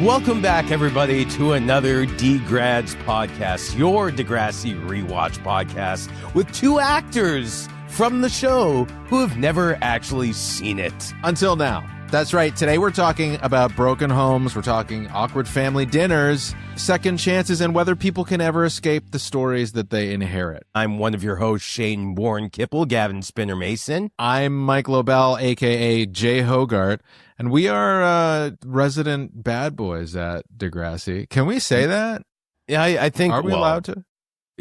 Welcome back, everybody, to another DeGrads podcast, your Degrassi rewatch podcast with two actors from the show who have never actually seen it. Until now. That's right. Today we're talking about broken homes. We're talking awkward family dinners, second chances, and whether people can ever escape the stories that they inherit. I'm one of your hosts, Shane Warren Kipple, Gavin Spinner Mason. I'm Mike Lobel, a.k.a. Jay Hogart, and we are resident bad boys at Degrassi. Can we say that? Yeah, I think... Are we allowed to?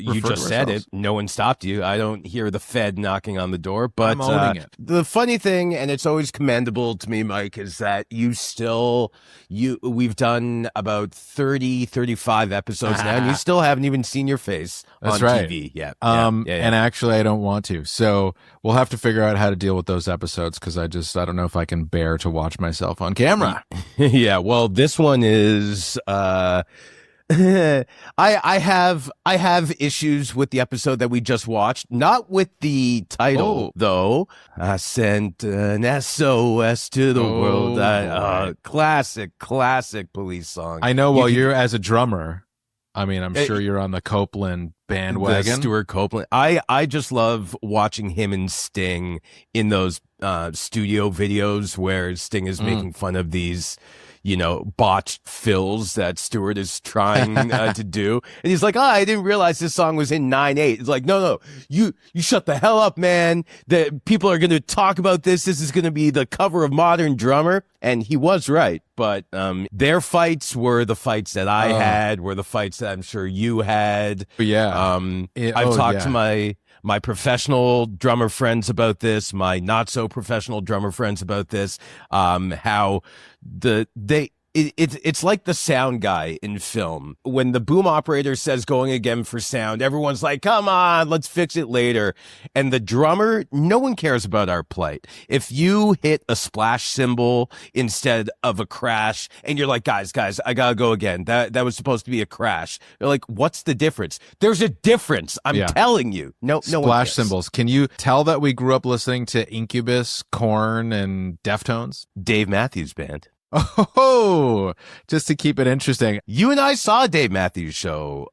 You just said it. No one stopped you. I don't hear the Fed knocking on the door, but I'm owning it. The funny thing, and it's always commendable to me, Mike, is that we've done about 30, 35 episodes now, and you still haven't even seen your face on TV yet. And actually, I don't want to. So we'll have to figure out how to deal with those episodes because I don't know if I can bear to watch myself on camera. Yeah, well, this one is... I have issues with the episode that we just watched, not with the title though. I sent an SOS to the world. Classic police song. I know. You're as a drummer. I mean, I'm sure you're on the Copeland bandwagon. The Stuart Copeland. I just love watching him and Sting in those studio videos where Sting is making fun of these, botched fills that Stewart is trying to do. And he's like, I didn't realize this song was in 9/8. It's like, no, you shut the hell up, man. The people are going to talk about this. This is going to be the cover of Modern Drummer. And he was right. But their fights were the fights that I had, were the fights that I'm sure you had. Yeah. I've talked to my professional drummer friends about this, my not so professional drummer friends about this, how it's like the sound guy in film. When the boom operator says going again for sound, everyone's like, come on, let's fix it later. And the drummer, no one cares about our plight. If you hit a splash cymbal instead of a crash and you're like, guys, I gotta go again. That was supposed to be a crash. They're like, what's the difference? There's a difference. I'm telling you. No splash cymbals. Can you tell that we grew up listening to Incubus, Korn, and Deftones? Dave Matthews Band. Oh, just to keep it interesting. You and I saw a Dave Matthews show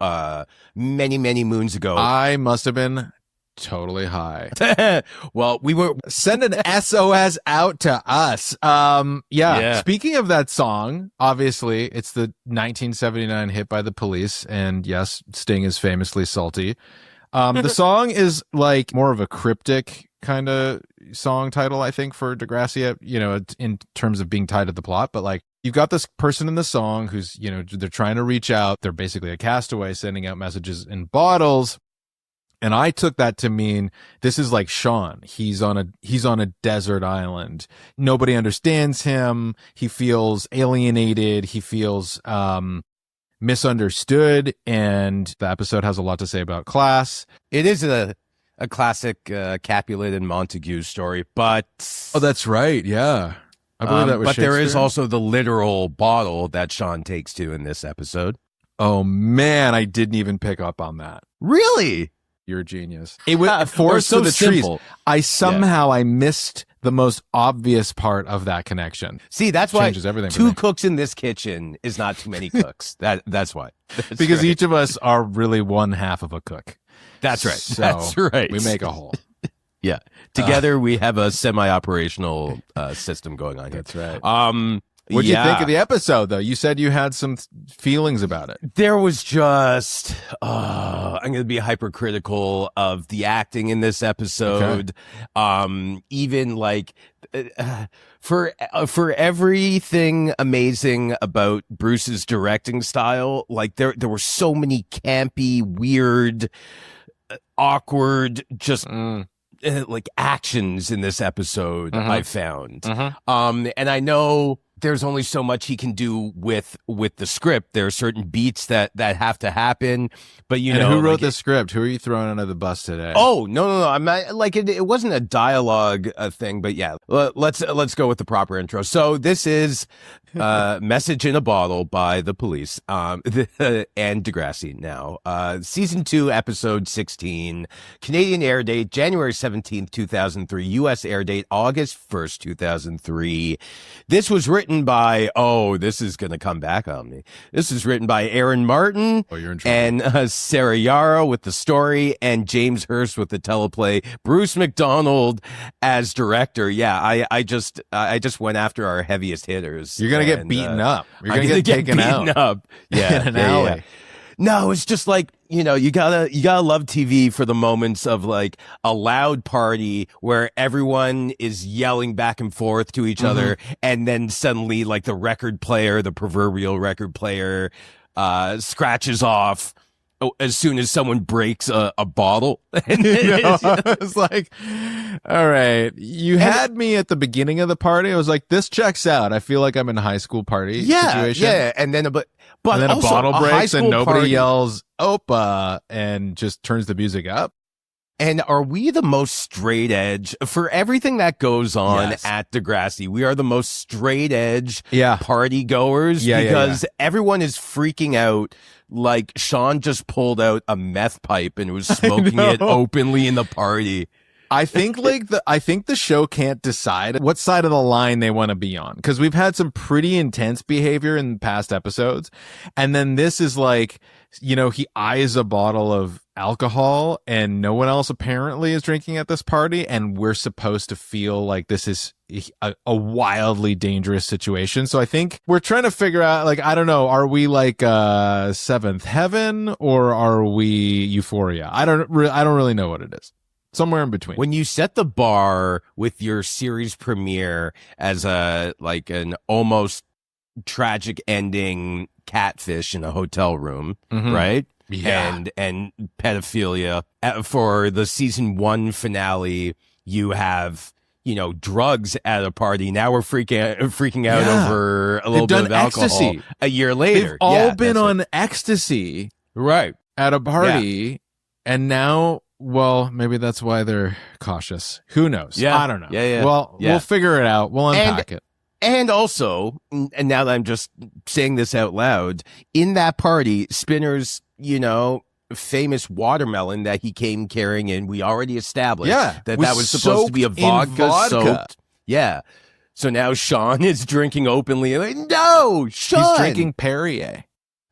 many, many moons ago. I must have been totally high. Well, we were... Send an SOS out to us. Yeah. Speaking of that song, obviously, it's the 1979 hit by the Police. And yes, Sting is famously salty. The song is like more of a cryptic kind of song title, I think, for Degrassi, in terms of being tied to the plot. But like, you've got this person in the song who's, they're trying to reach out. They're basically a castaway sending out messages in bottles. And I took that to mean this is like Sean. He's on a desert island. Nobody understands him. He feels alienated. He feels misunderstood. And the episode has a lot to say about class. It is a classic Capulet and Montague story, but... Oh, that's right, yeah. I believe that was But there is also the literal bottle that Sean takes to in this episode. Oh, man, I didn't even pick up on that. Really? You're a genius. It was forced so to the simple. Trees. I missed the most obvious part of that connection. See, that's why everything two cooks in this kitchen is not too many cooks. That's why. Because each of us are really one half of a cook. That's right. So that's right. We make a whole. Yeah. Together we have a semi-operational system going on here. That's right. What'd you think of the episode, though? You said you had some feelings about it. There was just, I'm going to be hypercritical of the acting in this episode. Okay. Even like, for everything amazing about Bruce's directing style, like there were so many campy, weird, awkward, just like actions in this episode. I found, and I know there's only so much he can do with the script. There are certain beats that have to happen, but who wrote the script? Who are you throwing under the bus today? Oh, no. I'm not, like, it wasn't a dialogue thing, but yeah, let's go with the proper intro. So this is Message in a Bottle by the Police, and Degrassi now, season 2, episode 16, Canadian air date, January 17th, 2003, U.S. air date, August 1st, 2003. This was written written by, this is going to come back on me. This is written by Aaron Martin you're in trouble. and Sarah Yarrow with the story and James Hurst with the teleplay. Bruce McDonald as director. Yeah, I just went after our heaviest hitters. You're going to get beaten up. You're going to get taken out. Up. Yeah, in an alley. Yeah. No, it's just like, you gotta love TV for the moments of like a loud party where everyone is yelling back and forth to each other. And then suddenly like the proverbial record player, scratches off as soon as someone breaks a bottle. It's like, all right, you had me at the beginning of the party. I was like, this checks out. I feel like I'm in a high school party situation. Yeah. And then, but and then also a bottle breaks and nobody party. yells "Opa" and just turns the music up. And are we the most straight edge for everything that goes on Yes. at Degrassi? We are the most straight edge Yeah. party goers because everyone is freaking out. Like Sean just pulled out a meth pipe and was smoking it openly in the party. I think the show can't decide what side of the line they want to be on, because we've had some pretty intense behavior in past episodes. And then this is like, he eyes a bottle of alcohol and no one else apparently is drinking at this party. And we're supposed to feel like this is a wildly dangerous situation. So I think we're trying to figure out, like, I don't know, are we like Seventh Heaven or are we Euphoria? I don't really know what it is. Somewhere in between. When you set the bar with your series premiere as an almost tragic ending catfish in a hotel room, right? Yeah. And pedophilia for the season 1 finale, you have, drugs at a party. Now we're freaking out over a little bit of alcohol. Ecstasy. A year later. They've all been on ecstasy. Right. At a party. And now, well, maybe that's why they're cautious. Who knows? Yeah. I don't know. Yeah. Well, we'll figure it out. We'll unpack it. And also, and now that I'm just saying this out loud, in that party, Spinner's, famous watermelon that he came carrying in, we already established that was supposed to be a vodka soaked. Yeah. So now Sean is drinking openly. Like, no, Sean! He's drinking Perrier.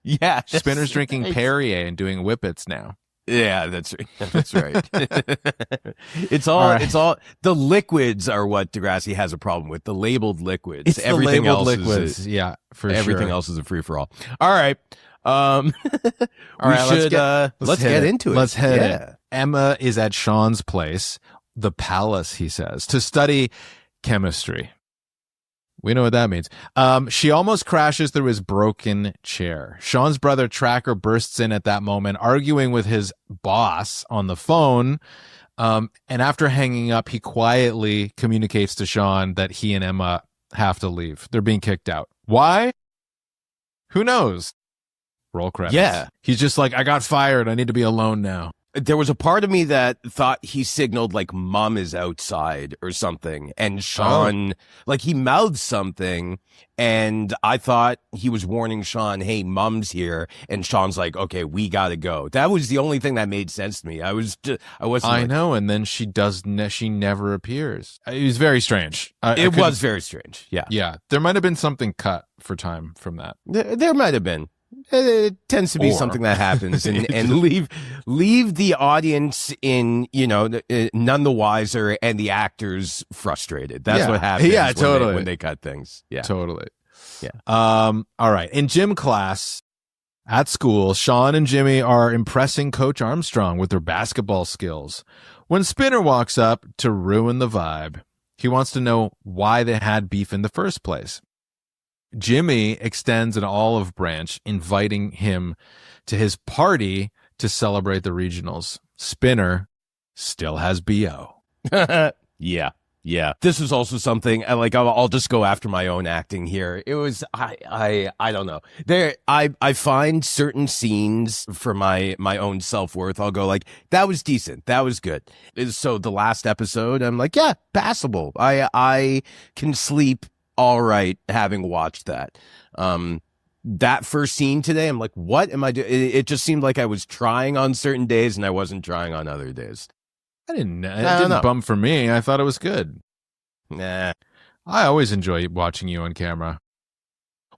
Yeah. Spinner's drinking Perrier and doing whippets now. Yeah, that's right. It's all the liquids are what Degrassi has a problem with. The labeled liquids. It's everything the labeled else liquids. is Everything else is a free for all. All right. Let's get into it. Let's hit it. Emma is at Sean's place, the palace, he says, to study chemistry. We know what that means. She almost crashes through his broken chair. Sean's brother Tracker bursts in at that moment, arguing with his boss on the phone. And after hanging up, he quietly communicates to Sean that he and Emma have to leave. They're being kicked out. Why? Who knows? Roll credits. Yeah. He's just like, I got fired. I need to be alone now. There was a part of me that thought he signaled like mom is outside or something. And Sean, like he mouthed something and I thought he was warning Sean, hey, mom's here. And Sean's like, okay, we got to go. That was the only thing that made sense to me. I wasn't. I know. And then she never appears. It was very strange. It was very strange. Yeah. Yeah. There might have been something cut for time from that. There might have been. It tends to be something that happens and leave the audience in, none the wiser and the actors frustrated. That's what happens when they cut things. Yeah. Totally. Yeah. All right. In gym class at school, Sean and Jimmy are impressing Coach Armstrong with their basketball skills when Spinner walks up to ruin the vibe. He wants to know why they had beef in the first place. Jimmy extends an olive branch, inviting him to his party to celebrate the regionals. Spinner still has BO. Yeah. This was also something I'll just go after my own acting here. It was, I don't know. I find certain scenes for my own self-worth. I'll go like, that was decent. That was good. So the last episode, I'm like, yeah, passable. I can sleep all right having watched that. That first scene today, I'm like, what am I doing? It just seemed like I was trying on certain days and I wasn't trying on other days. It didn't bum for me. I thought it was good. Nah. I always enjoy watching you on camera.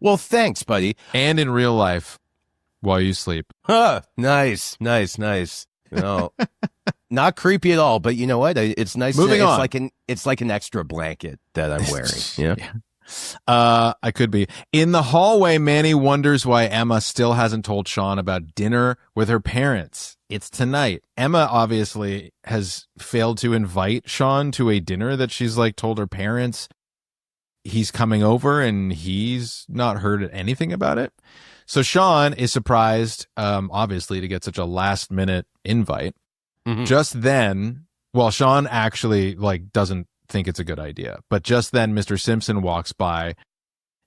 Well, thanks, buddy. And in real life, while you sleep. Huh. Nice. No, not creepy at all, but you know what? It's nice. Moving on. It's like an extra blanket that I'm wearing. Yeah. I could be. In the hallway, Manny wonders why Emma still hasn't told Sean about dinner with her parents. It's tonight. Emma obviously has failed to invite Sean to a dinner that she's like told her parents he's coming over, and he's not heard anything about it. So Sean is surprised, obviously, to get such a last minute invite. Mm-hmm. Just then, well, Sean actually like doesn't think it's a good idea, but just then Mr. Simpson walks by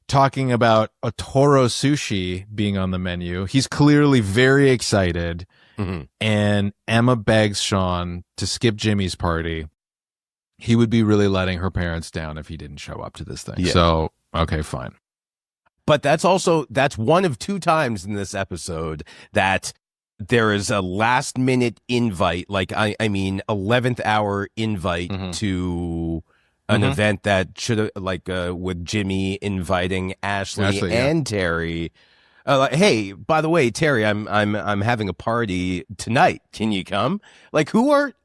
talking about a Toro sushi being on the menu. He's clearly very excited. Mm-hmm. And Emma begs Sean to skip Jimmy's party. He would be really letting her parents down if he didn't show up to this thing. Yeah. So, okay, fine. But that's one of two times in this episode that there is a last minute invite, like I mean 11th hour invite to an event that should have, like with Jimmy inviting Ashley and Terry. Like, hey, by the way, Terry, I'm having a party tonight. Can you come? Like,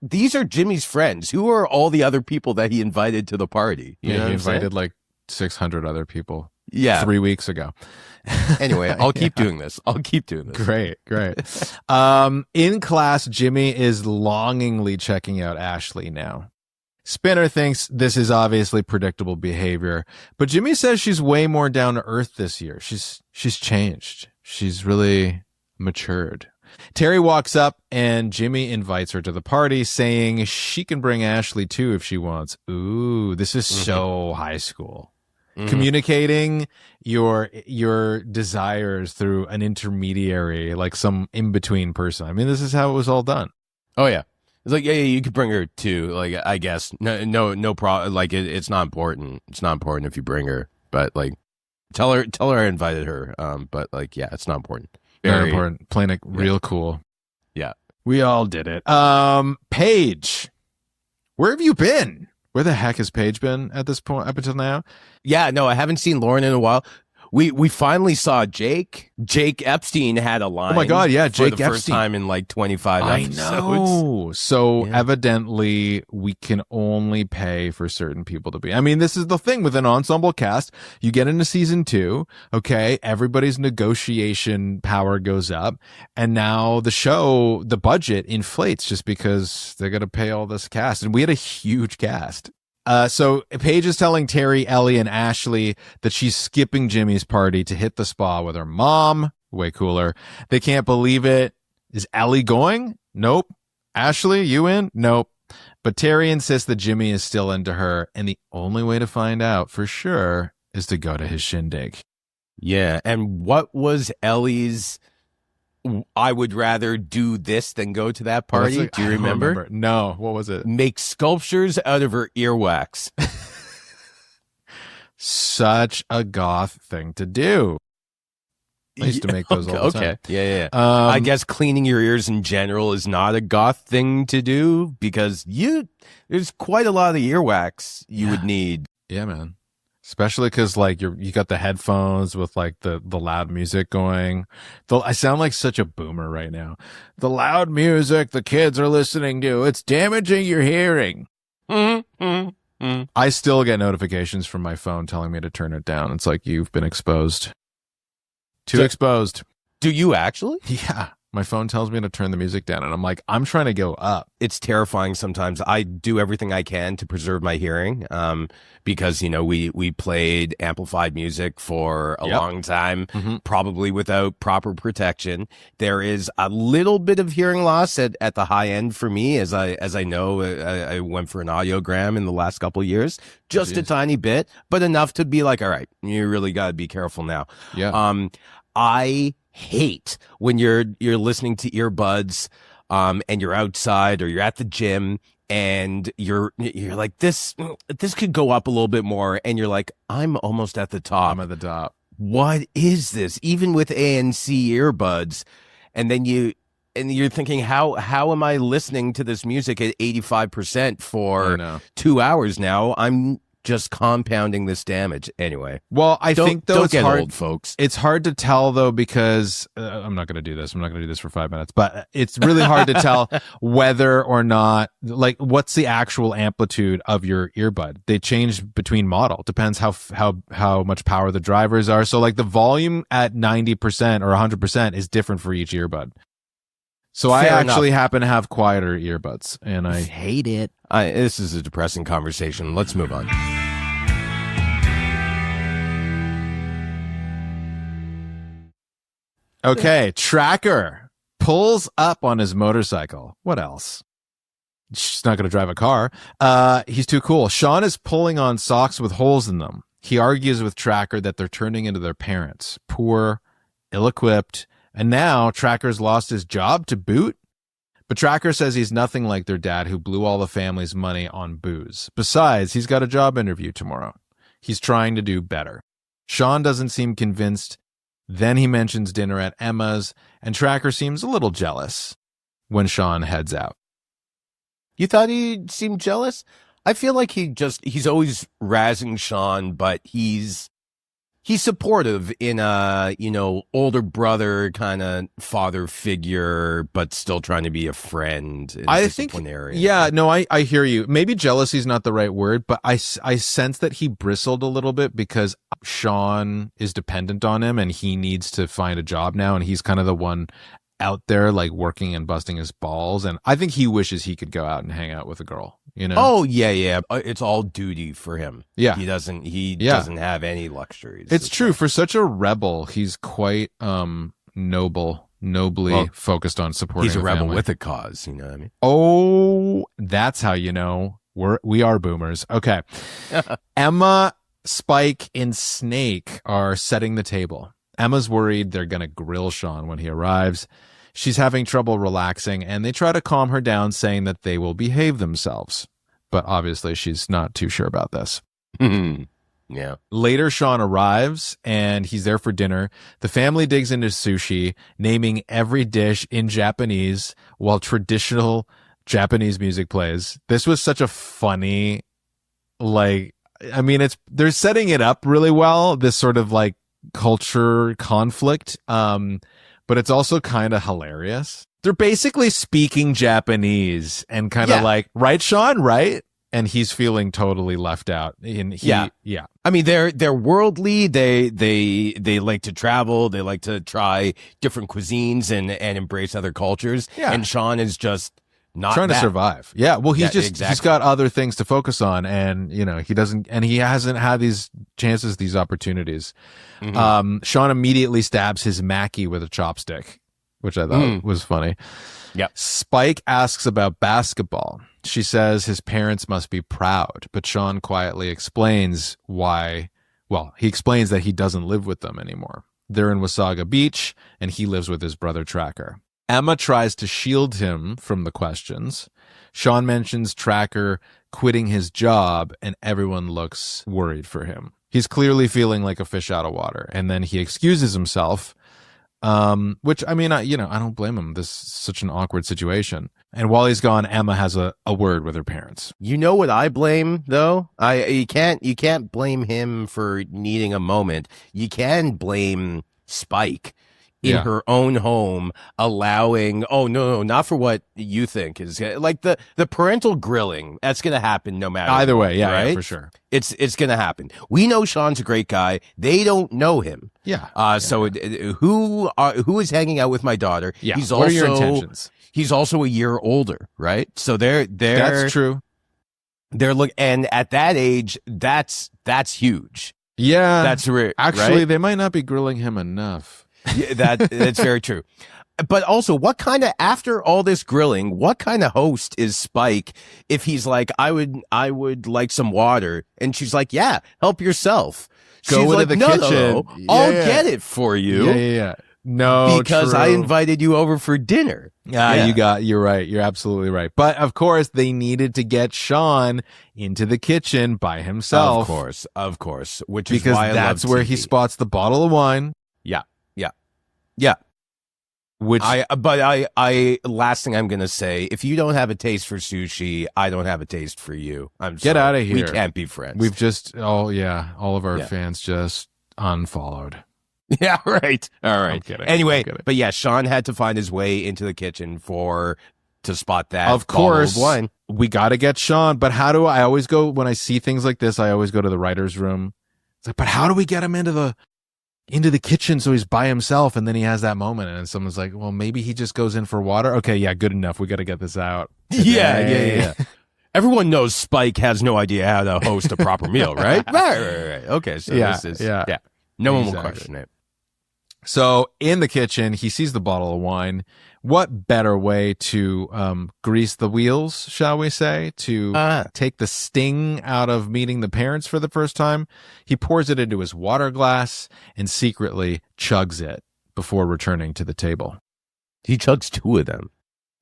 these are Jimmy's friends. Who are all the other people that he invited to the party? He invited like 600 other people. Yeah. 3 weeks ago. Anyway, I'll keep doing this. Great. In class, Jimmy is longingly checking out Ashley now. Spinner thinks this is obviously predictable behavior, but Jimmy says she's way more down to earth this year. She's changed. She's really matured. Terry walks up and Jimmy invites her to the party, saying she can bring Ashley too if she wants. Ooh, this is so high school. Communicating your desires through an intermediary, like some in-between person. I mean, this is how it was all done. Oh yeah. It's like, yeah, you could bring her too. Like, I guess no problem. Like, it's not important. It's not important if you bring her, but like, tell her I invited her. But like, yeah, it's not important. Very important. Playing it real cool. Yeah, we all did it. Paige, where have you been? Where the heck has Paige been at this point up until now? Yeah, no, I haven't seen Lauren in a while. We finally saw Jake. Jake Epstein had a line. Oh my God, yeah, Jake Epstein. First time in like 25 episodes. I know. So evidently we can only pay for certain people to be. I mean, this is the thing with an ensemble cast. You get into season 2, okay, everybody's negotiation power goes up, and now the budget inflates just because they're going to pay all this cast. And we had a huge cast. So Paige is telling Terry, Ellie, and Ashley that she's skipping Jimmy's party to hit the spa with her mom. Way cooler. They can't believe it. Is Ellie going? Nope. Ashley, you in? Nope. But Terry insists that Jimmy is still into her, and the only way to find out for sure is to go to his shindig. Yeah, and what was Ellie's... I would rather do this than go to that party. Do you remember? No. What was it? Make sculptures out of her earwax. Such a goth thing to do. I used to make those all the time. Yeah. I guess cleaning your ears in general is not a goth thing to do because there's quite a lot of earwax you would need. Yeah, man. Especially because like you got the headphones with like the loud music going. I sound like such a boomer right now. The loud music the kids are listening to, it's damaging your hearing. I still get notifications from my phone telling me to turn it down. It's like, you've been exposed. Exposed. Do you actually? Yeah. My phone tells me to turn the music down, and I'm like, I'm trying to go up. It's terrifying sometimes. I do everything I can to preserve my hearing because, we played amplified music for a long time, probably without proper protection. There is a little bit of hearing loss at the high end for me, as I know. I went for an audiogram in the last couple of years, just a tiny bit, but enough to be like, all right, you really got to be careful now. Yeah. I hate when you're listening to earbuds and you're outside or you're at the gym and you're like, this could go up a little bit more, and you're like, I'm almost at the top. I'm at the top. What is this? Even with ANC earbuds, and then you're thinking, how am I listening to this music at 85% for 2 hours now? I'm just compounding this damage. Anyway. Well, I think though it's hard, old, folks. It's hard to tell though, because I'm not going to do this. I'm not going to do this for 5 minutes, but it's really hard to tell whether or not, like, what's the actual amplitude of your earbud. They change between model. Depends how much power the drivers are. So like the volume at 90% or 100% is different for each earbud. So I actually happen to have quieter earbuds, and I hate it. This is a depressing conversation. Let's move on. Okay, Tracker pulls up on his motorcycle. What else? She's not going to drive a car. He's too cool. Sean is pulling on socks with holes in them. He argues with Tracker that they're turning into their parents. Poor, ill-equipped, and now Tracker's lost his job to boot. But Tracker says he's nothing like their dad who blew all the family's money on booze. Besides, he's got a job interview tomorrow. He's trying to do better. Sean doesn't seem convinced. Then he mentions dinner at Emma's, and Tracker seems a little jealous when Sean heads out. You thought he seemed jealous? I feel like he's always razzing Sean, but he's supportive in a, older brother kind of father figure, but still trying to be a friend. I think, yeah, no, I hear you. Maybe jealousy is not the right word, but I sense that he bristled a little bit because Sean is dependent on him and he needs to find a job now. And he's kind of the one out there like working and busting his balls. And I think he wishes he could go out and hang out with a girl. Oh yeah. It's all duty for him. Yeah. He doesn't have any luxuries. It's true. For such a rebel, he's quite nobly focused on supporting He's a rebel family. with a cause, you know what I mean? Oh, that's how you know we are boomers. Okay. Emma, Spike, and Snake are setting the table. Emma's worried they're going to grill Sean when he arrives. She's having trouble relaxing, and they try to calm her down, saying that they will behave themselves. But obviously, she's not too sure about this. Yeah. Later, Sean arrives, and he's there for dinner. The family digs into sushi, naming every dish in Japanese while traditional Japanese music plays. This was such a funny, they're setting it up really well, this sort of like culture conflict. But it's also kind of hilarious. They're basically speaking Japanese and kind of like, right, Sean, right? And he's feeling totally left out. Yeah. I mean, they're worldly. They like to travel. They like to try different cuisines and embrace other cultures. Yeah. And Sean is just not trying to survive. Yeah. Well, he's got other things to focus on, and he hasn't had these chances, these opportunities. Mm-hmm. Sean immediately stabs his Mackie with a chopstick, which I thought was funny. Yeah. Spike asks about basketball. She says his parents must be proud, but Sean quietly explains why. Well, he explains that he doesn't live with them anymore. They're in Wasaga Beach, and he lives with his brother Tracker. Emma tries to shield him from the questions. Sean mentions Tracker quitting his job, and everyone looks worried for him. He's clearly feeling like a fish out of water, and then he excuses himself, which, I don't blame him. This is such an awkward situation. And while he's gone, Emma has a word with her parents. You know what I blame, though? You can't blame him for needing a moment. You can blame Spike in her own home, allowing, no, not for what you think is like the parental grilling. That's going to happen no matter either way. Yeah, right? Yeah, for sure. It's going to happen. We know Sean's a great guy. They don't know him. Yeah. So who is hanging out with my daughter? Yeah. What are your intentions? He's also a year older, right? So they're that's true. And at that age, that's huge. Yeah. That's actually, right? They might not be grilling him enough. Yeah, that's very true. But also, after all this grilling, what kind of host is Spike if he's like, I would like some water, and she's like, yeah, help yourself. Go into the kitchen. No, I'll get it for you. Yeah. No, because true. I invited you over for dinner. You're right. You're absolutely right. But of course, they needed to get Sean into the kitchen by himself. Of course. Which is why that's where he spots the bottle of wine. Yeah. last thing I'm going to say, if you don't have a taste for sushi, I don't have a taste for you. I'm Get sorry. out of here. We can't be friends. We've just, all of our fans just unfollowed. Yeah, right. All right. I'm kidding. Anyway, but yeah, Sean had to find his way into the kitchen to spot that. Of course, wine. We got to get Sean. But how do I always go when I see things like this? I always go to the writer's room. It's like, but how do we get him into the kitchen so he's by himself? And then he has that moment, and someone's like, well, maybe he just goes in for water. Okay, yeah, good enough. We got to get this out. Yeah. Everyone knows Spike has no idea how to host a proper meal, right? Right. Okay, so this is no one will question it. So in the kitchen, he sees the bottle of wine. What better way to grease the wheels, shall we say, to take the sting out of meeting the parents for the first time? He pours it into his water glass and secretly chugs it before returning to the table. He chugs 2 of them.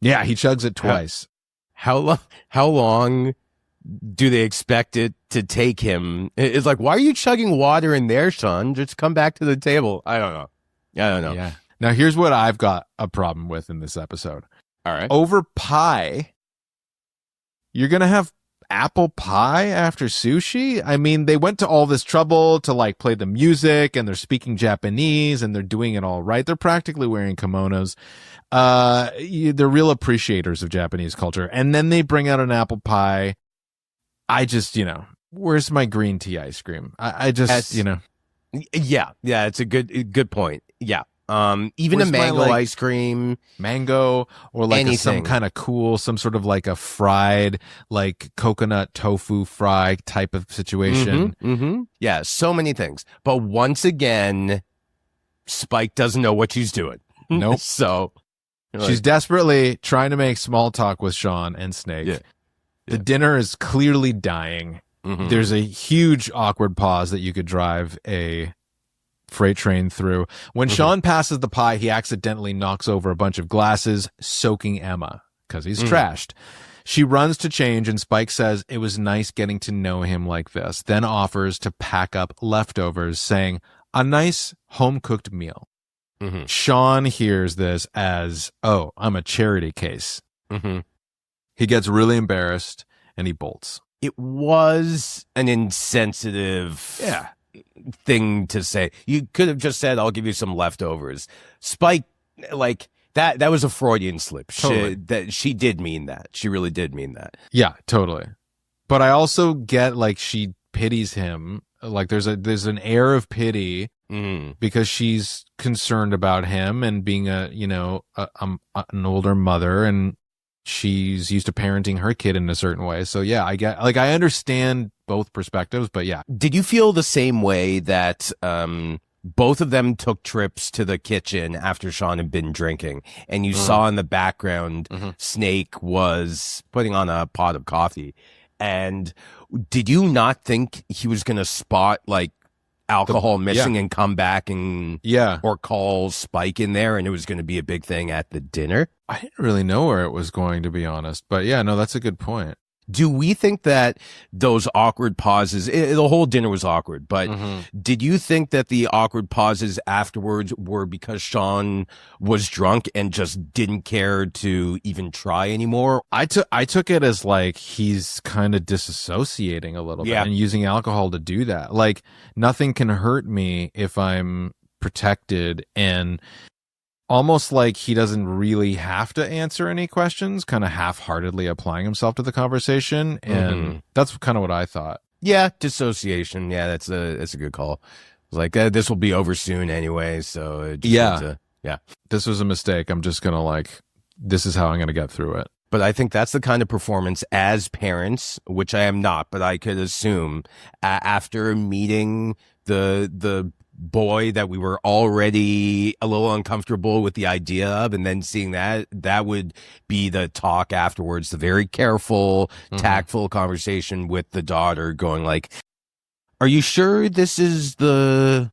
Yeah, he chugs it twice. How long do they expect it to take him? It's like, why are you chugging water in there, Sean? Just come back to the table. I don't know. Yeah. Now, here's what I've got a problem with in this episode. All right. Over pie, you're going to have apple pie after sushi? I mean, they went to all this trouble to like play the music, and they're speaking Japanese, and they're doing it all right. They're practically wearing kimonos. They're real appreciators of Japanese culture. And then they bring out an apple pie. I just, where's my green tea ice cream? I just, Yeah, it's a good point. Yeah. Even Where's a mango ice cream, mango, or like some anything. kind of cool, some sort of like a fried, like coconut tofu fry type of situation. Mm-hmm. Yeah, so many things. But once again, Spike doesn't know what she's doing. Nope. So she's desperately trying to make small talk with Sean and Snake. Yeah. The dinner is clearly dying. Mm-hmm. There's a huge awkward pause that you could drive a freight train through. When Sean passes the pie, he accidentally knocks over a bunch of glasses, soaking Emma because he's trashed. She runs to change, and Spike says it was nice getting to know him like this, then offers to pack up leftovers, saying, a nice home-cooked meal. Mm-hmm. Sean hears this as, oh, I'm a charity case. Mm-hmm. He gets really embarrassed, and he bolts. It was an insensitive thing to say. You could have just said, I'll give you some leftovers. Spike, like, that was a Freudian slip. Totally. She did mean that. She really did mean that. Yeah, totally. But I also get, like, she pities him. Like, there's an air of pity because she's concerned about him and being an older mother, and she's used to parenting her kid in a certain way. So yeah, I understand both perspectives, but yeah. Did you feel the same way that both of them took trips to the kitchen after Sean had been drinking, and you saw in the background Snake was putting on a pot of coffee? And did you not think he was going to spot like alcohol missing and come back and or call Spike in there, and it was going to be a big thing at the dinner? I didn't really know where it was going, to be honest. But yeah, no, that's a good point. Do we think that those awkward pauses, the whole dinner was awkward, but did you think that the awkward pauses afterwards were because Sean was drunk and just didn't care to even try anymore? I took it as like he's kind of disassociating a little bit and using alcohol to do that. Like, nothing can hurt me if I'm protected, and almost like he doesn't really have to answer any questions, kind of half-heartedly applying himself to the conversation. And that's kind of what I thought. Yeah, dissociation. Yeah, that's a good call. It's like, this will be over soon anyway, so this was a mistake. I'm just going to this is how I'm going to get through it. But I think that's the kind of performance as parents, which I am not, but I could assume after meeting the boy that we were already a little uncomfortable with the idea of, and then seeing that would be the talk afterwards, the very careful, tactful conversation with the daughter going like, are you sure this is the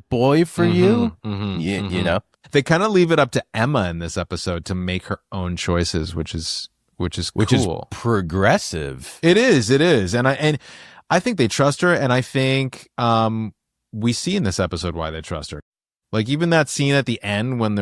boy for you? You know? They kind of leave it up to Emma in this episode to make her own choices, which is cool. Progressive. It is. And I think they trust her, and I think we see in this episode why they trust her. Like even that scene at the end when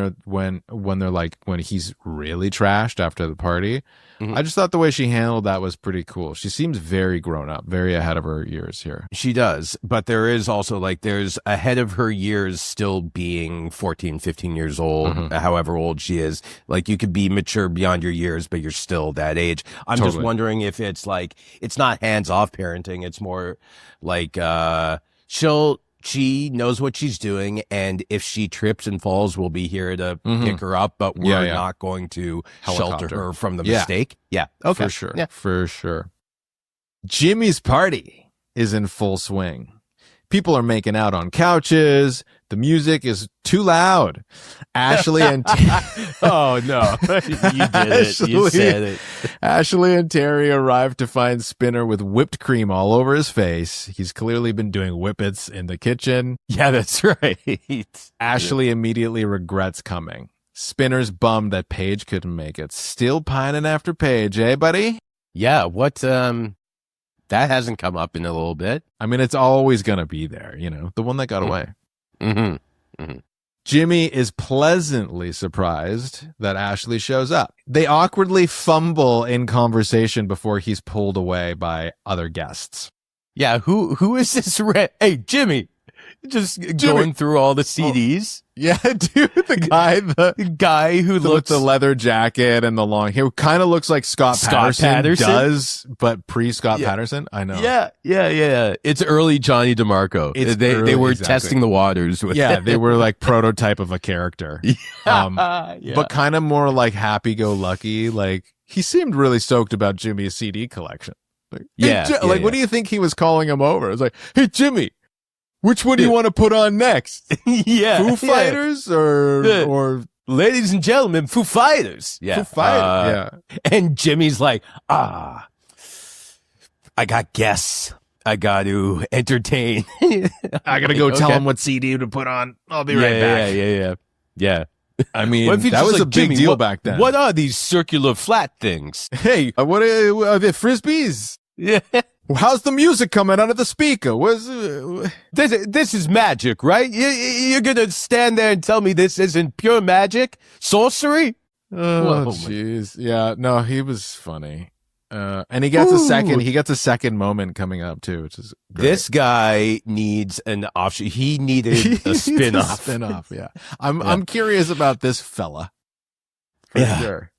he's really trashed after the party. I just thought the way she handled that was pretty cool. She seems very grown up, very ahead of her years here. She does. But there is also there's ahead of her years still being 14, 15 years old, however old she is. Like you could be mature beyond your years, but you're still that age. I'm just wondering if it's it's not hands off parenting. It's more like, she knows what she's doing, and if she trips and falls, we'll be here to pick her up, but we're not going to shelter her from the mistake. Yeah. Okay. For sure. Yeah. For sure. Jimmy's party is in full swing. People are making out on couches. The music is too loud. Ashley and oh no, you did it. You said it. Ashley and Terry arrive to find Spinner with whipped cream all over his face. He's clearly been doing whippets in the kitchen. Yeah, that's right. Ashley immediately regrets coming. Spinner's bummed that Paige couldn't make it. Still pining after Paige, eh, buddy? Yeah. What? That hasn't come up in a little bit. I mean, it's always gonna be there. The one that got away. Jimmy is pleasantly surprised that Ashley shows up. They awkwardly fumble in conversation before he's pulled away by other guests. Yeah, who is this? Hey, Jimmy, going through all the CDs. Yeah, dude, the guy who looks with the leather jacket and the long hair, kind of looks like Scott Patterson does, but pre-Scott Patterson. I know. Yeah. It's early Johnny DeMarco. They were testing the waters with it. They were like prototype of a character. But kind of more like happy-go-lucky. Like he seemed really stoked about Jimmy's CD collection. What do you think he was calling him over? It's like, hey, Jimmy, which one do you want to put on next? Foo Fighters or ladies and gentlemen, Foo Fighters. Yeah. Foo Fighters. And Jimmy's like, I got guests. I got to entertain. I got to go tell him what CD to put on. I'll be right back. Yeah. I mean, that was a big deal back then. What are these circular flat things? Hey, what are they, Frisbees? Yeah. How's the music coming out of the speaker? This is magic, right? You're gonna stand there and tell me this isn't pure magic? Sorcery? Oh, jeez. Yeah, no, he was funny. And he gets a second moment coming up too, which is great. This guy needs an offshoot. He needed a spin-off. Yeah. I'm curious about this fella. For sure.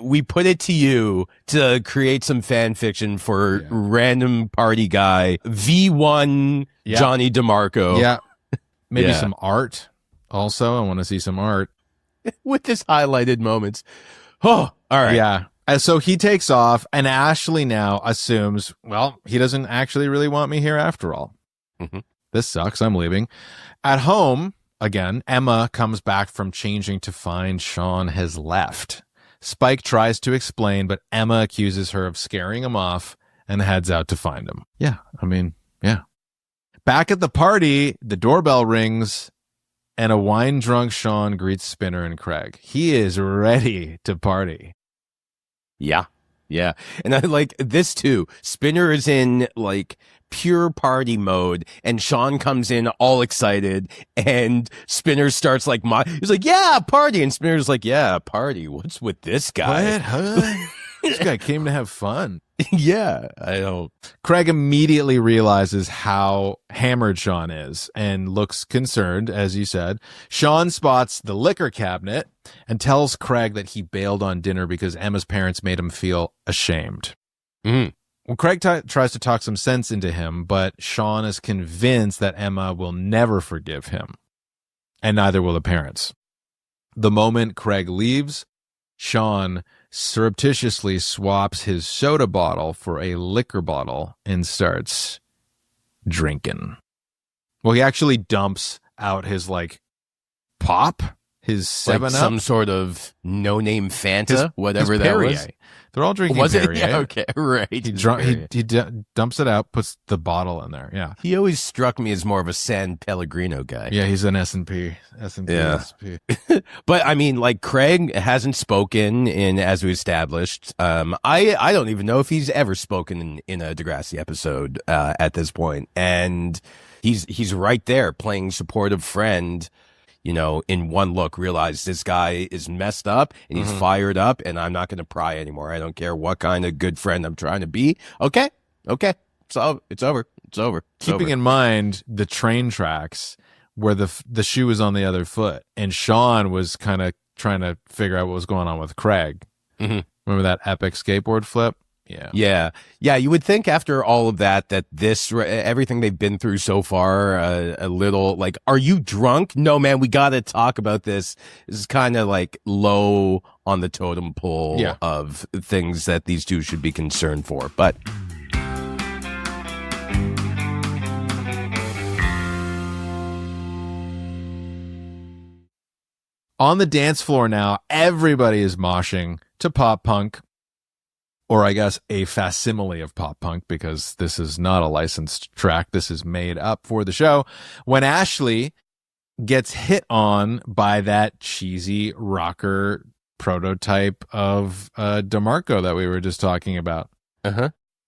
We put it to you to create some fan fiction for random party guy V1 Johnny DeMarco. Yeah. Maybe some art. Also, I want to see some art with his highlighted moments. Oh, all right. Yeah. So he takes off, and Ashley now assumes, well, he doesn't actually really want me here after all. This sucks. I'm leaving. At home, again, Emma comes back from changing to find Sean has left. Spike tries to explain, but Emma accuses her of scaring him off and heads out to find him. Yeah, I mean, yeah. Back at the party, the doorbell rings, and a wine-drunk Sean greets Spinner and Craig. He is ready to party. Yeah. And I like this too. Spinner is in pure party mode, and Sean comes in all excited, and Spinner starts he's like, yeah, party. And Spinner's like, yeah, party. What's with this guy? What? Huh? This guy came to have fun. Yeah, I know. Craig immediately realizes how hammered Sean is and looks concerned, as you said. Sean spots the liquor cabinet and tells Craig that he bailed on dinner because Emma's parents made him feel ashamed. Well, Craig tries to talk some sense into him, but Sean is convinced that Emma will never forgive him, and neither will the parents. The moment Craig leaves, Sean surreptitiously swaps his soda bottle for a liquor bottle and starts drinking. Well, he actually dumps out his pop, his 7-Up. Some sort of no-name Fanta, whatever that was. They're all drinking Perrier. Yeah, okay, right. He dumps it out, puts the bottle in there. Yeah. He always struck me as more of a San Pellegrino guy. Yeah, he's an S&P. Yeah. But I mean, Craig hasn't spoken as we established. I don't even know if he's ever spoken in a Degrassi episode at this point. And he's right there playing supportive friend. in one look realize this guy is messed up and he's fired up, and I'm not going to pry anymore. I don't care what kind of good friend I'm trying to be. Okay. So it's over. Keeping in mind the train tracks where the shoe was on the other foot, and Sean was kind of trying to figure out what was going on with Craig. Remember that epic skateboard flip? Yeah. You would think after all of that this everything they've been through so far, a little like, are you drunk? No, man, we got to talk about this. This is kind of like low on the totem pole of things that these two should be concerned for. But on the dance floor now, everybody is moshing to pop punk. Or I guess a facsimile of pop punk, because this is not a licensed track. This is made up for the show. When Ashley gets hit on by that cheesy rocker prototype of DeMarco that we were just talking about.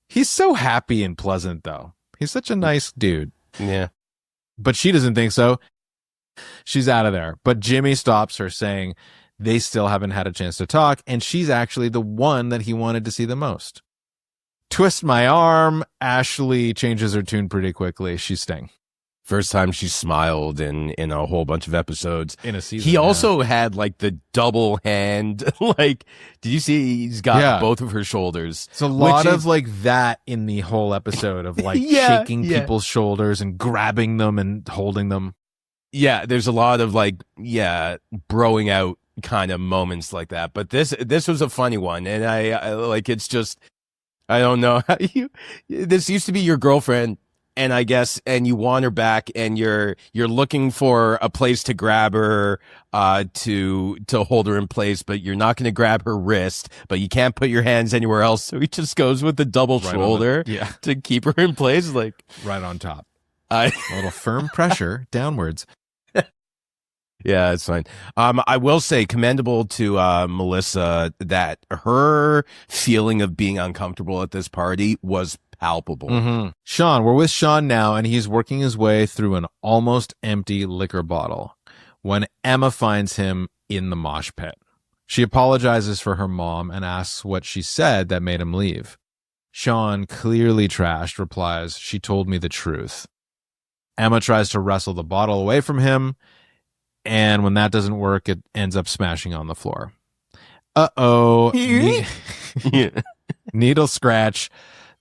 He's so happy and pleasant, though. He's such a nice dude. Yeah. But she doesn't think so. She's out of there. But Jimmy stops her, saying they still haven't had a chance to talk, and she's actually the one that he wanted to see the most. Twist my arm. Ashley changes her tune pretty quickly. She's Sting. First time she smiled in a whole bunch of episodes. In a season. He also had like the double hand. Like, did you see he's got both of her shoulders? It's a lot of like that in the whole episode of like shaking people's shoulders and grabbing them and holding them. Yeah, there's a lot of like, broing out kind of moments like that. But this was a funny one. And I like, it's just, I don't know how this used to be your girlfriend. And I guess, and you want her back, and you're looking for a place to grab her, to hold her in place, but you're not going to grab her wrist, but you can't put your hands anywhere else. So he just goes with the double shoulder to keep her in place. Like right on top. A little firm pressure downwards. Yeah, it's fine. I will say commendable to Melissa that her feeling of being uncomfortable at this party was palpable. Sean, we're with Sean now, and he's working his way through an almost empty liquor bottle when Emma finds him in the mosh pit. She apologizes for her mom and asks what she said that made him leave. Sean, clearly trashed, replies, "She told me the truth." Emma tries to wrestle the bottle away from him, and when that doesn't work, it ends up smashing on the floor. Needle scratch.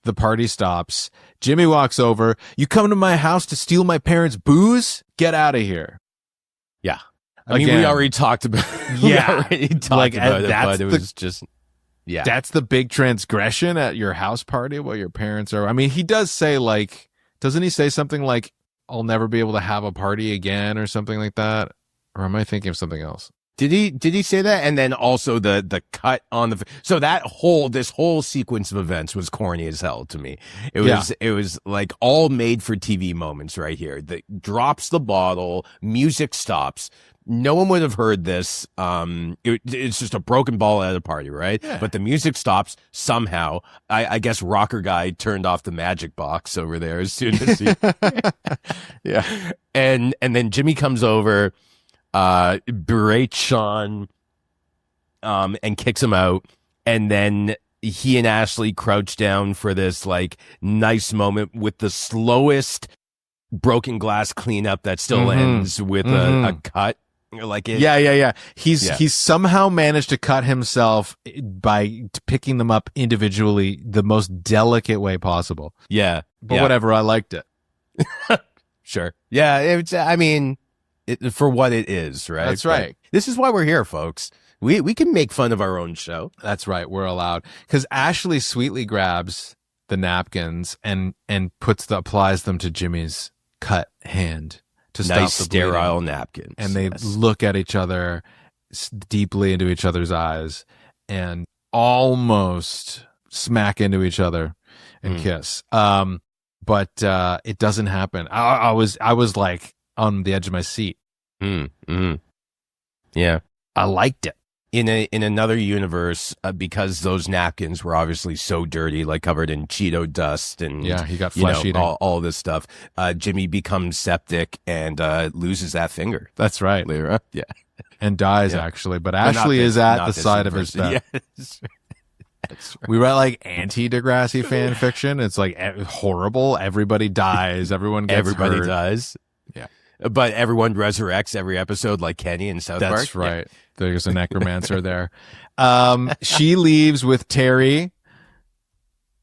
The party stops. Jimmy walks over. "You come to my house to steal my parents' booze? Get out of here." Yeah. I mean, we already talked about it, but it was just, That's the big transgression at your house party while your parents are, I mean, he does say like, doesn't he say something like, "I'll never be able to have a party again," or something like that? Or am I thinking of something else? Did he say that? And then also the cut on so this whole sequence of events was corny as hell to me. It was like all made for TV moments right here. That drops the bottle, music stops. No one would have heard this. It's just a broken ball at a party, right? Yeah. But the music stops somehow. I guess Rocker Guy turned off the magic box over there as soon as he, And then Jimmy comes over, berates Sean, and kicks him out. And then he and Ashley crouch down for this like nice moment with the slowest broken glass cleanup that still ends with a cut. Like he's somehow managed to cut himself by picking them up individually the most delicate way possible. But whatever, I liked it. Sure. It's, I mean, for what it is, right? That's right. But this is why we're here, folks. We can make fun of our own show. That's right. We're allowed. Because Ashley sweetly grabs the napkins and applies them to Jimmy's cut hand. To nice stop the sterile bleeding. Napkins. And they look at each other deeply into each other's eyes and almost smack into each other and kiss. But it doesn't happen. I was like on the edge of my seat. Yeah. I liked it. in another universe, because those napkins were obviously so dirty, like covered in Cheeto dust and he got flesh eating. all this stuff. Jimmy becomes septic and loses that finger. That's right. Later, yeah, and dies actually. But Ashley is at the side of his bed. Yes. That's right. We read like anti-Degrassi fan fiction. It's like horrible. Everybody dies. Everyone gets hurt. Dies. Yeah. But everyone resurrects every episode, like Kenny in South Park. That's right. Yeah. There's a necromancer there. She leaves with Terry,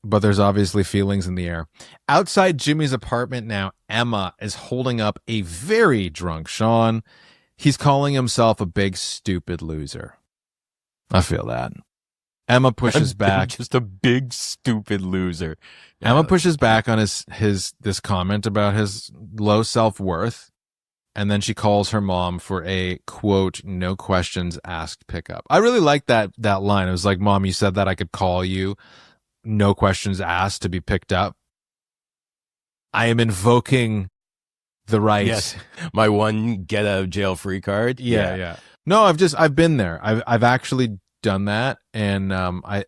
but there's obviously feelings in the air. Outside Jimmy's apartment now, Emma is holding up a very drunk Sean. He's calling himself a big, stupid loser. I feel that. Emma pushes back. Just a big, stupid loser. Emma pushes back on this comment about his low self-worth. And then she calls her mom for a, quote, no questions asked pickup. I really like that line. It was like, Mom, you said that I could call you, no questions asked, to be picked up. I am invoking the right. Yes. My one get out of jail free card. Yeah. No, I've been there. I've actually done that. And I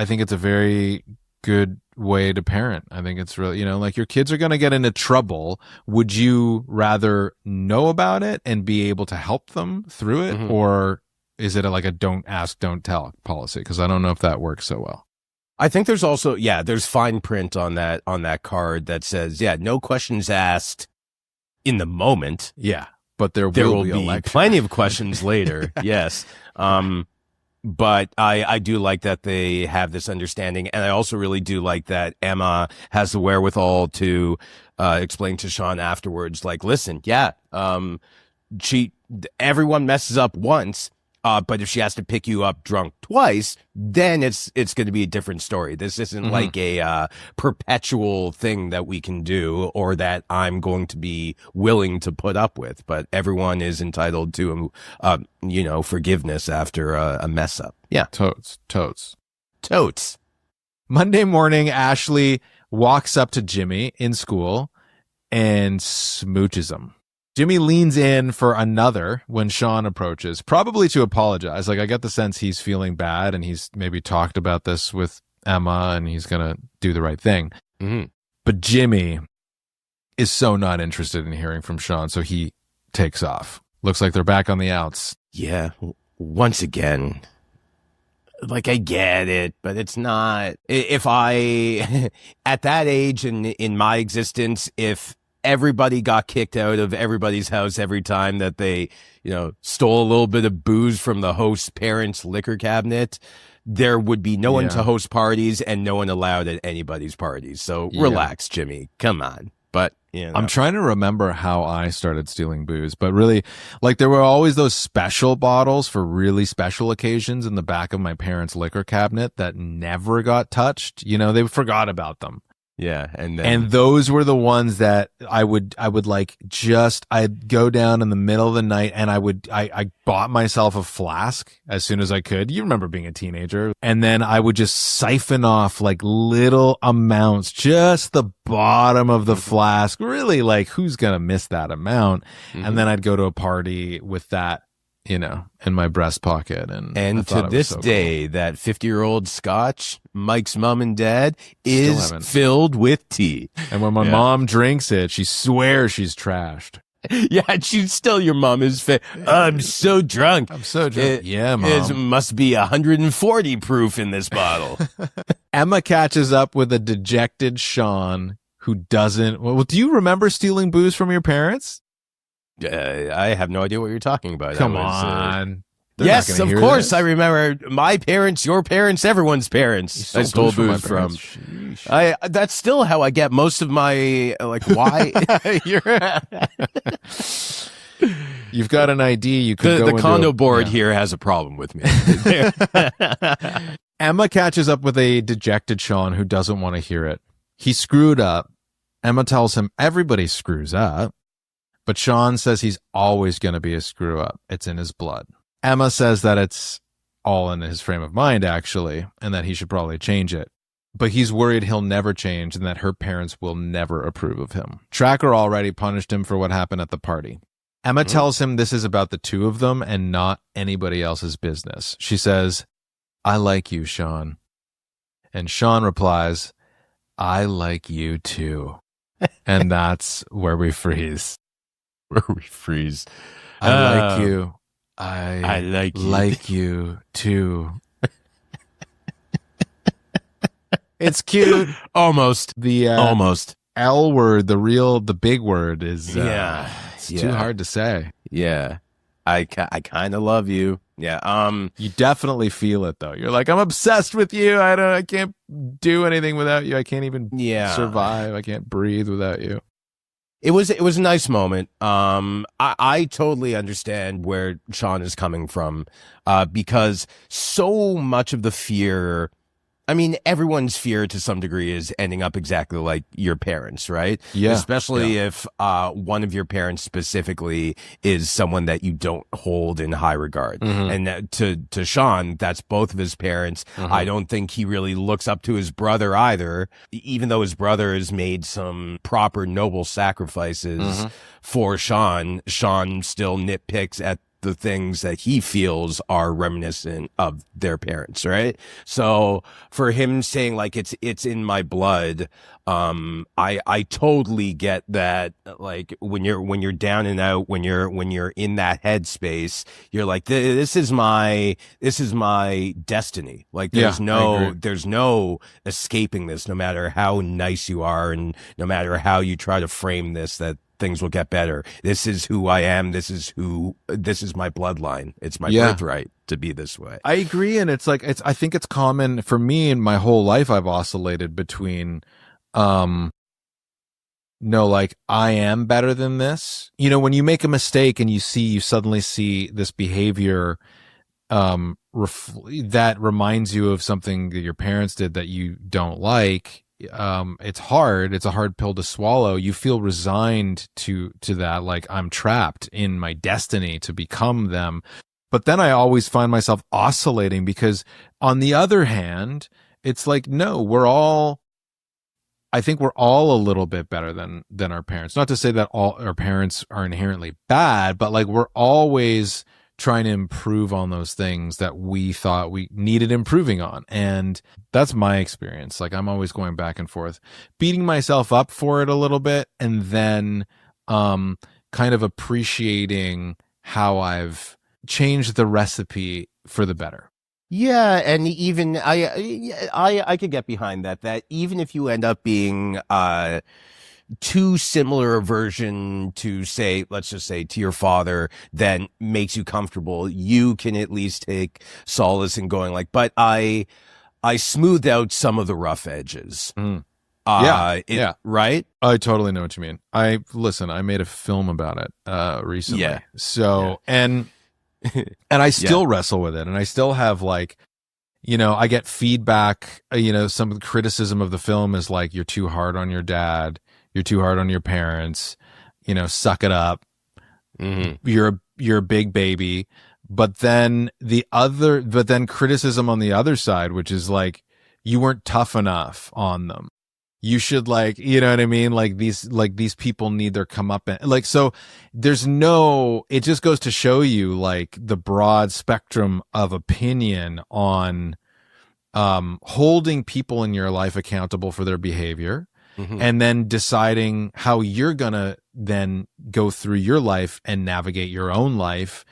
think it's a very good way to parent. I think it's really, like your kids are going to get into trouble. Would you rather know about it and be able to help them through it? Mm-hmm. Or is it like a don't ask, don't tell policy? Because I don't know if that works so well. I think there's also, there's fine print on that card that says, no questions asked in the moment. Yeah. But there will be plenty of questions later. Yes. But I do like that they have this understanding. And I also really do like that Emma has the wherewithal to explain to Sean afterwards, like, listen, everyone messes up once. But if she has to pick you up drunk twice, then it's going to be a different story. This isn't like a perpetual thing that we can do or that I'm going to be willing to put up with. But everyone is entitled to, forgiveness after a mess up. Yeah. Totes. Monday morning, Ashley walks up to Jimmy in school and smooches him. Jimmy leans in for another when Sean approaches, probably to apologize. Like, I get the sense he's feeling bad and he's maybe talked about this with Emma and he's going to do the right thing. Mm-hmm. But Jimmy is so not interested in hearing from Sean, so he takes off. Looks like they're back on the outs. Yeah, once again, like, I get it, but it's not. If I, at that age in my existence, if everybody got kicked out of everybody's house every time that they, stole a little bit of booze from the host's parents' liquor cabinet, there would be no one to host parties and no one allowed at anybody's parties. So relax, Jimmy. Come on. But, I'm trying to remember how I started stealing booze, but really, like, there were always those special bottles for really special occasions in the back of my parents' liquor cabinet that never got touched. They forgot about them. Yeah, and those were the ones that I'd go down in the middle of the night and I bought myself a flask as soon as I could. You remember being a teenager, and then I would just siphon off like little amounts, just the bottom of the flask. Really, like, who's gonna miss that amount? Mm-hmm. And then I'd go to a party with that, in my breast pocket. And to this day, cool. That 50-year-old scotch, Mike's mom and dad, is filled with tea. And when my mom drinks it, she swears she's trashed. Yeah, she's still your mom is I'm so drunk. Yeah, Mom. It must be 140 proof in this bottle. Emma catches up with a dejected Sean who doesn't. Well, do you remember stealing booze from your parents? I have no idea what you're talking about. Come on. Yes, of course. This. I remember my parents, your parents, everyone's parents. I stole booze from. That's still how I get most of my, why? You've got an ID. You could go the condo board here has a problem with me. Emma catches up with a dejected Sean who doesn't want to hear it. He screwed up. Emma tells him everybody screws up. But Sean says he's always going to be a screw up. It's in his blood. Emma says that it's all in his frame of mind, actually, and that he should probably change it. But he's worried he'll never change and that her parents will never approve of him. Tracker already punished him for what happened at the party. Emma tells him this is about the two of them and not anybody else's business. She says, "I like you, Sean." And Sean replies, "I like you too." And that's where we freeze. Where we freeze. I like you. I like you too. It's cute. Almost. Almost. L word, the big word is it's too hard to say. Yeah. I kind of love you. Yeah. You definitely feel it though. You're like, I'm obsessed with you. I can't do anything without you. I can't even survive. I can't breathe without you. It was a nice moment. I totally understand where Sean is coming from, because so much of the fear, I mean, everyone's fear to some degree is ending up exactly like your parents, right? Yeah. Especially if one of your parents specifically is someone that you don't hold in high regard. Mm-hmm. And to Sean, that's both of his parents. Mm-hmm. I don't think he really looks up to his brother either, even though his brother has made some proper noble sacrifices for Sean. Sean still nitpicks at the things that he feels are reminiscent of their parents, right? So for him saying like it's in my blood, I totally get that. Like when you're down and out, when you're in that headspace, you're like, this is my destiny. Like there's no escaping this, no matter how nice you are and no matter how you try to frame this, that things will get better. This is who I am. This is my bloodline. It's my birthright to be this way. I agree. And it's like, I think it's common for me in my whole life. I've oscillated between, no, like I am better than this. You know, when you make a mistake and you suddenly see this behavior, that reminds you of something that your parents did that you don't like. It's hard. It's a hard pill to swallow. You feel resigned to that. Like I'm trapped in my destiny to become them. But then I always find myself oscillating because on the other hand, it's like, no, I think we're all a little bit better than our parents. Not to say that all our parents are inherently bad, but like we're always trying to improve on those things that we thought we needed improving on. And that's my experience. Like I'm always going back and forth, beating myself up for it a little bit, and then kind of appreciating how I've changed the recipe for the better. Yeah, and even I could get behind that even if you end up being too similar a version to, say, let's just say to your father, then makes you comfortable, you can at least take solace in going like, but I smoothed out some of the rough edges. Yeah. Right? I totally know what you mean. I made a film about it recently. Yeah. So, and I still wrestle with it, and I still have like, you know, I get feedback, you know, some of the criticism of the film is like, you're too hard on your dad. You're too hard on your parents, you know, suck it up. Mm-hmm. You're a big baby. But then criticism on the other side, which is like, you weren't tough enough on them. You should, like, you know what I mean? Like these people need their comeuppance. Like, so it just goes to show you like the broad spectrum of opinion on, holding people in your life accountable for their behavior. Mm-hmm. And then deciding how you're going to then go through your life and navigate your own life,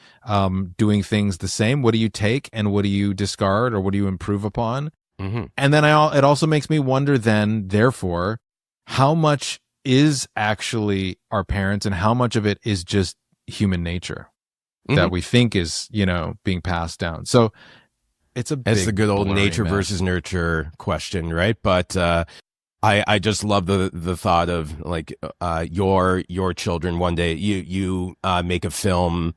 doing things the same. What do you take and what do you discard, or what do you improve upon? Mm-hmm. And then it also makes me wonder then, therefore, how much is actually our parents and how much of it is just human nature that we think is, you know, being passed down. So it's the good old nature versus nurture question, right? But I just love the thought of like your children one day you make a film,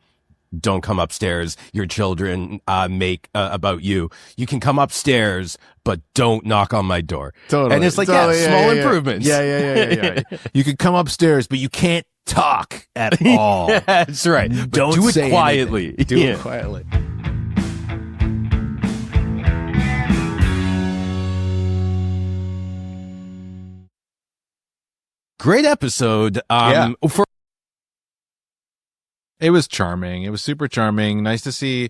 don't come upstairs, your children make about you can come upstairs but don't knock on my door. Totally. And it's like small improvements. Yeah. You can come upstairs but you can't talk at all. That's right. But don't do it quietly. Do it quietly. Great episode. For It was charming. It was super charming. Nice to see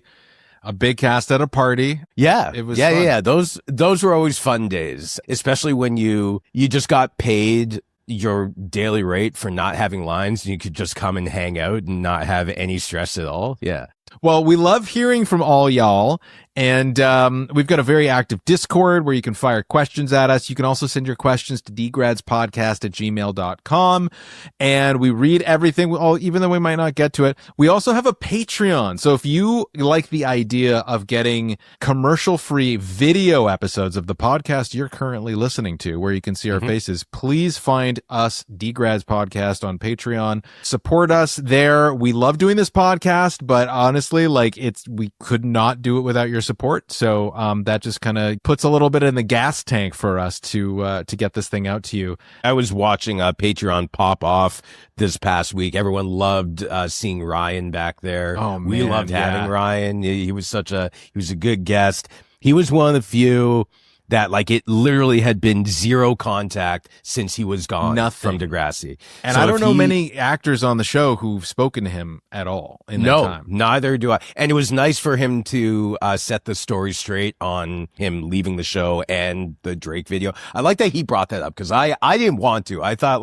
a big cast at a party. Yeah. It was fun. fun. Yeah. Those were always fun days, especially when you just got paid your daily rate for not having lines and you could just come and hang out and not have any stress at all. Yeah. Well, we love hearing from all y'all. And we've got a very active Discord where you can fire questions at us. You can also send your questions to degradspodcast@gmail.com. And we read everything, even though we might not get to it. We also have a Patreon. So if you like the idea of getting commercial-free video episodes of the podcast you're currently listening to, where you can see our faces, please find us, DeGrads Podcast, on Patreon. Support us there. We love doing this podcast, but honestly, we could not do it without your support. So that just kind of puts a little bit in the gas tank for us to get this thing out to you. I was watching Patreon pop off this past week. Everyone loved seeing Ryan back there. Oh, man, we loved having Ryan. He was a good guest. He was one of the few that it literally had been zero contact since he was gone from Degrassi. And so I don't know many actors on the show who've spoken to him at all in that time. No, neither do I. And it was nice for him to set the story straight on him leaving the show and the Drake video. I like that he brought that up because I didn't want to. I thought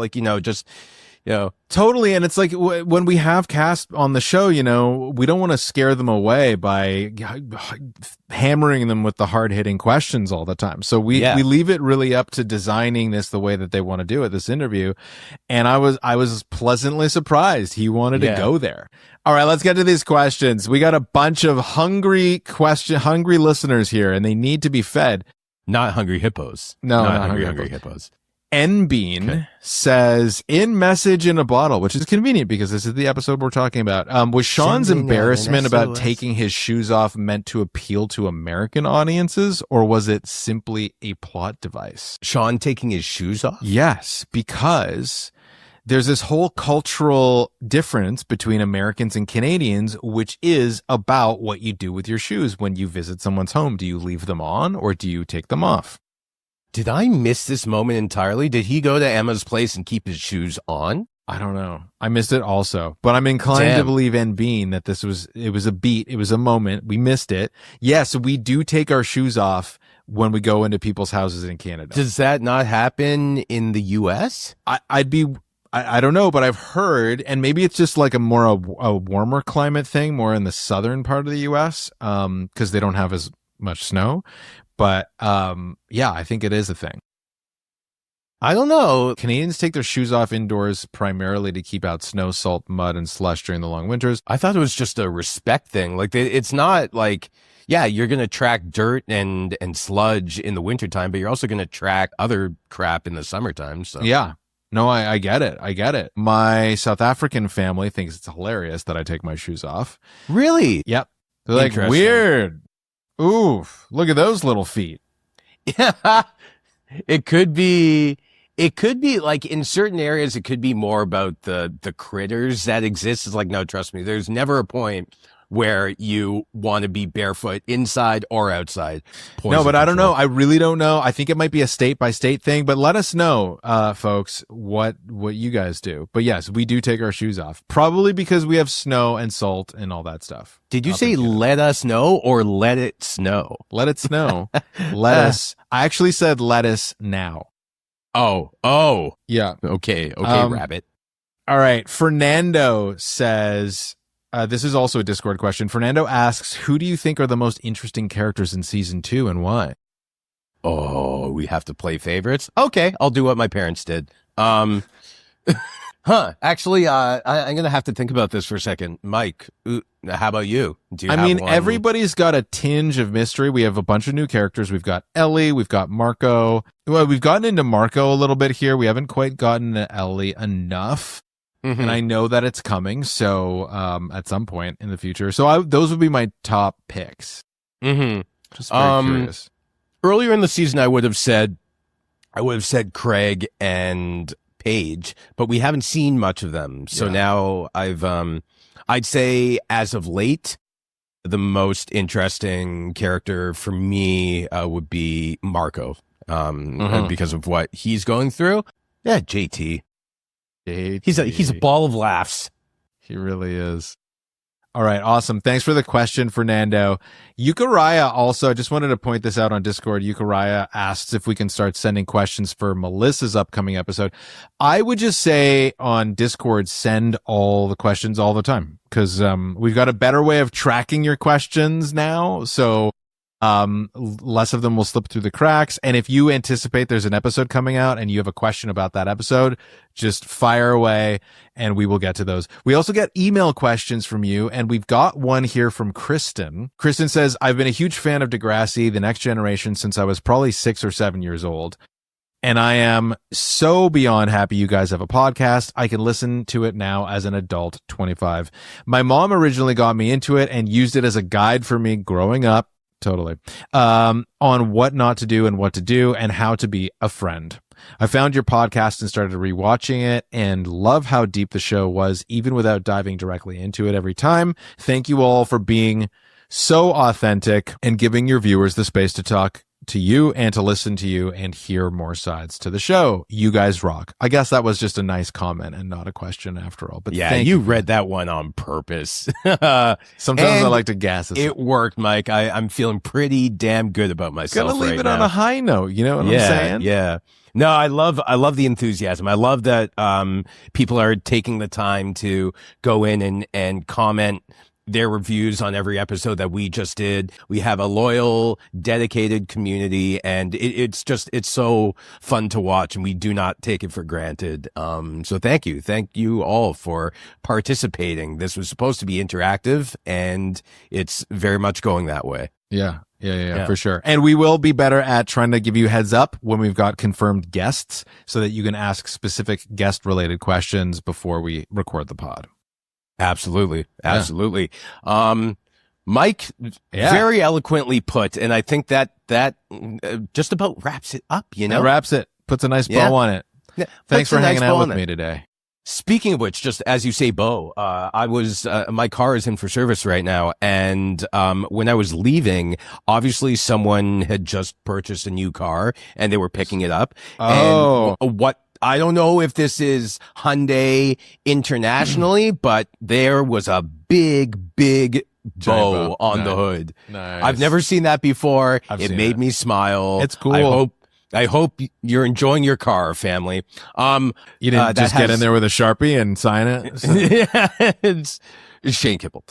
totally. And it's like when we have cast on the show, we don't want to scare them away by hammering them with the hard hitting questions all the time. So we leave it really up to designing this the way that they want to do it, this interview. And I was pleasantly surprised he wanted to go there. All right, let's get to these questions. We got a bunch of hungry listeners here and they need to be fed. Not hungry hippos. No, not hungry hippos. N-Bean says, in message in a bottle, which is convenient because this is the episode we're talking about. Was Sean's embarrassment about taking his shoes off meant to appeal to American audiences, or was it simply a plot device? Sean taking his shoes off? Yes, because there's this whole cultural difference between Americans and Canadians, which is about what you do with your shoes when you visit someone's home. Do you leave them on or do you take them off? Did I miss this moment entirely? Did he go to Emma's place and keep his shoes on? I don't know. I missed it also, but I'm inclined to believe N-Bean that it was a beat. It was a moment. We missed it. Yes, we do take our shoes off when we go into people's houses in Canada. Does that not happen in the US? I don't know, but I've heard, and maybe it's just like a warmer climate thing, more in the southern part of the US, because they don't have as much snow. But I think it is a thing. I don't know. Canadians take their shoes off indoors primarily to keep out snow, salt, mud, and slush during the long winters. I thought it was just a respect thing. It's not you're going to track dirt and sludge in the wintertime, but you're also going to track other crap in the summertime. So yeah. No, I get it. I get it. My South African family thinks it's hilarious that I take my shoes off. Really? Yep. They're like, weird. Oof, look at those little feet. Yeah. It could be in certain areas, it could be more about the critters that exist. It's no, trust me, there's never a point where you want to be barefoot inside or outside. No, but I don't know. I really don't know. I think it might be a state by state thing, but let us know, folks, what you guys do. But yes, we do take our shoes off, probably because we have snow and salt and all that stuff. Did you say let us know or let it snow? Let it snow. Let us. I actually said let us now. Oh. Yeah. Okay, rabbit. All right. Fernando says, this is also a Discord question. Fernando asks, who do you think are the most interesting characters in season 2 and why? Oh, we have to play favorites? Okay, I'll do what my parents did. Actually, I'm going to have to think about this for a second. Mike, how about you? Everybody's got a tinge of mystery. We have a bunch of new characters. We've got Ellie. We've got Marco. Well, we've gotten into Marco a little bit here. We haven't quite gotten to Ellie enough. Mm-hmm. And I know that it's coming, so at some point in the future. So those would be my top picks. Mm-hmm. Just very curious. Earlier in the season, I would have said Craig and Paige, but we haven't seen much of them. So now I'd say as of late, the most interesting character for me would be Marco, because of what he's going through. Yeah, JT. He's a ball of laughs. He really is. All right. Awesome. Thanks for the question, Fernando. Eukaraya also, I just wanted to point this out on Discord. Eukaraya asks if we can start sending questions for Melissa's upcoming episode. I would just say on Discord, send all the questions all the time, because we've got a better way of tracking your questions now. So less of them will slip through the cracks. And if you anticipate there's an episode coming out and you have a question about that episode, just fire away and we will get to those. We also get email questions from you, and we've got one here from Kristen. Kristen says, I've been a huge fan of Degrassi, The Next Generation, since I was probably 6 or 7 years old. And I am so beyond happy you guys have a podcast. I can listen to it now as an adult, 25. My mom originally got me into it and used it as a guide for me growing up. Totally. On what not to do and what to do and how to be a friend. I found your podcast and started rewatching it and love how deep the show was, even without diving directly into it every time. Thank you all for being so authentic and giving your viewers the space to talk to you and to listen to you and hear more sides to the show. You guys rock. I guess that was just a nice comment and not a question after all. But yeah, you read that one on purpose. Sometimes I like to gas it. It worked, Mike. I'm feeling pretty damn good about myself. Gotta leave right it now on a high note. You know what I'm saying? Yeah. No, I love the enthusiasm. I love that people are taking the time to go in and comment their reviews on every episode that we just did. We have a loyal, dedicated community, and it's so fun to watch, and we do not take it for granted. So thank you all for participating. This was supposed to be interactive, and it's very much going that way. Yeah, for sure. And we will be better at trying to give you heads up when we've got confirmed guests, so that you can ask specific guest related questions before we record the pod. Absolutely. Mike very eloquently put, and I think that just about wraps it up, you know? That wraps it. Puts a nice bow on it. Yeah, thanks for hanging out with me today. Speaking of which, just as you say, Bo, my car is in for service right now. And, when I was leaving, obviously someone had just purchased a new car and they were picking it up. Oh. And I don't know if this is Hyundai internationally, but there was a big bow on the hood. Nice. I've never seen that before. It made me smile. It's cool. I hope you're enjoying your car, family. You didn't just get in there with a Sharpie and sign it? So. Yeah, it's Shane Kipple.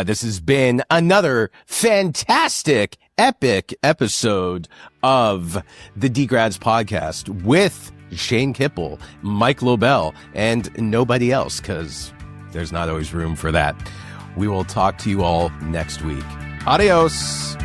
This has been another fantastic, epic episode of the DeGrads podcast with Shane Kipple, Mike Lobel, and nobody else, because there's not always room for that. We will talk to you all next week. Adios.